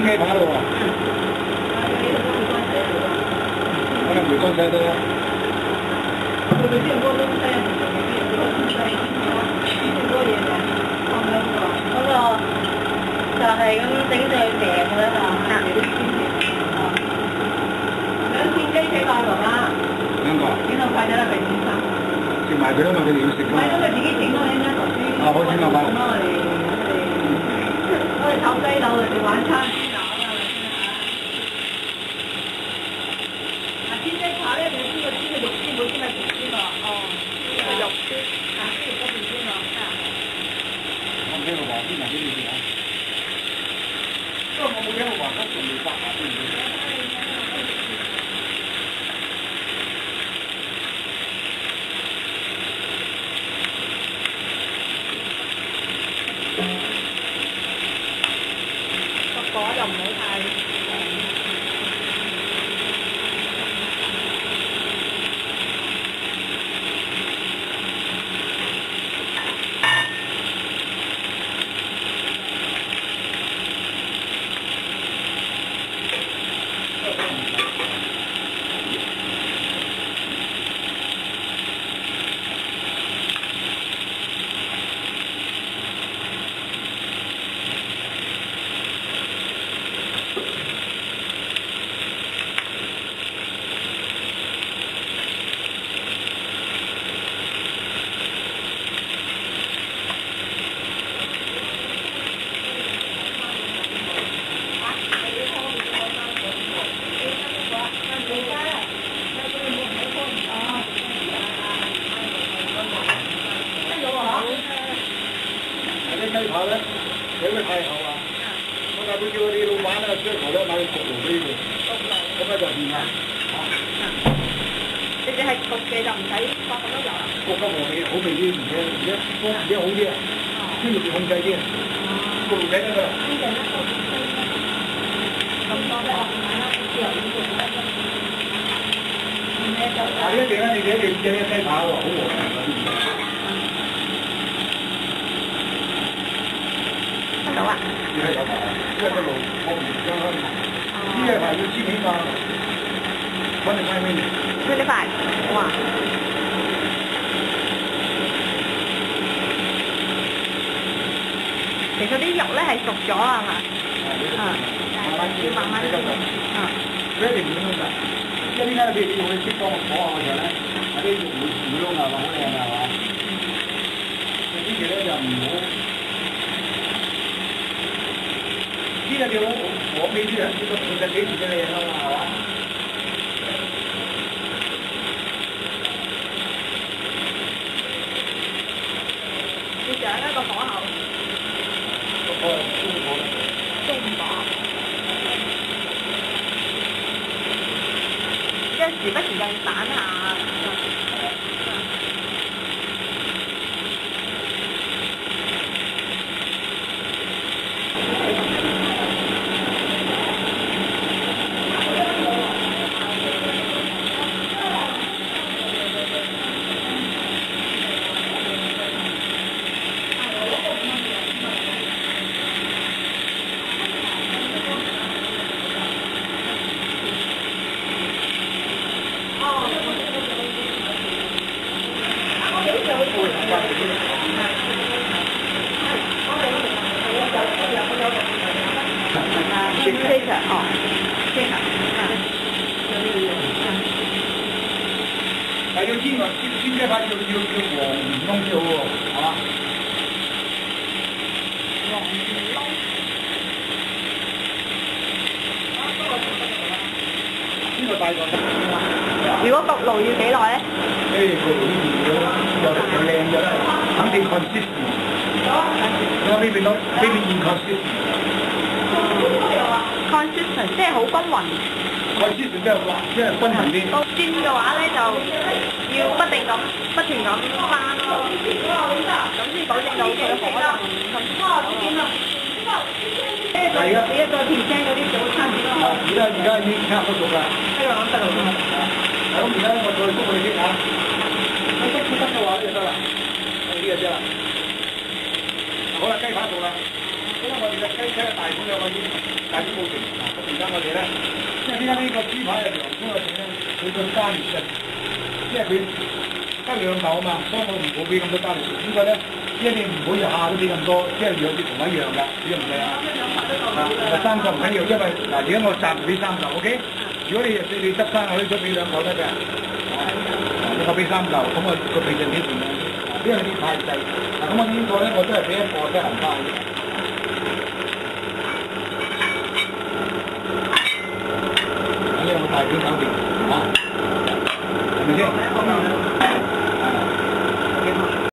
雞扒咯喎，可能回江西都。就係咁整到佢平嘅啦嘛。兩片雞仔飯爸爸。兩個。整到快咗啦，俾先生。食埋佢啦嘛，佢哋要食㗎嘛。唔係，咁佢自己整咯，應該頭先。啊，好整啊嘛。我哋炒雞柳，我哋晚餐先搞啊。啊，煎雞扒咧，你煎個肉先，冇煎個條先喎。哦。煎個肉先。啊，煎肉嗰邊先喎。我唔聽我話，邊埋俾你食啊？不過我冇聽我話，我仲未發下先。個果就唔好太雞扒咧，有啲太厚啊！我大會叫我哋老闆咧，將頭咧買焗爐俾佢，咁咧就掂啦。你哋係焗嘅就唔使放咁多油啦。焗得好味啲，而且好啲啊，啲肉控制啲啊，焗爐仔得㗎啦。咁多咧，我買啦，豉油要焗得㗎。嗱，你一定整啲雞扒喎，好和味。到啊！呢係有排，因為個爐我唔想開。呢係排要煎起嘛，揾你快咩？佢哋快，哇！其實啲肉咧係熟咗啊嘛，要慢慢煎。佢一定唔會燶㗎，因為點解你用啲適當嘅火候嘅時候咧，啲肉唔會燶啊，好靚啊，係嘛？呢期咧就唔好。呢個叫我俾啲人呢個其實幾時嘅嘢啦嘛，係嘛？要掌一個火候，個火係中火，即係時不時就要散下。非常哦，非常但係要煎雞扒要黃唔燶先好喎，係嘛？黃唔燶。呢個大個得。如果焗爐要幾耐咧？焗爐呢邊有靚嘅啦，肯定 consistent。有呢邊inconsistent。consistent 即係好均勻。consistent 即係均勻啲。煎嘅話咧就要不斷咁翻咯，咁先保證到佢可能係啊！一個甜聲嗰啲早餐點咯。而家已經差唔多熟啦。得啦，得啦。咁而家我再焗佢先嚇，得嘅話就得啦，呢個啫啦。好啦，雞扒熟啦，雞因為我哋嘅雞車大盤有個煙，大盤冇成嗱，咁而家我哋咧，即係點解呢個豬排係良心嘅咧？佢個加熱嘅，即係佢得兩嚿啊嘛，所以我唔好俾咁多加熱。呢個咧，即係你唔好下都俾咁多，即係兩隻同一樣㗎，你唔理啊？三嚿唔緊要，因為嗱，而家我暫時俾3嚿 ，OK？如果你執生，我呢出俾2嚿得嘅。我俾3嚿，咁我個比例幾掂咧？因為呢啲太細。嗱，咁我呢個咧，我都係俾1個得人包。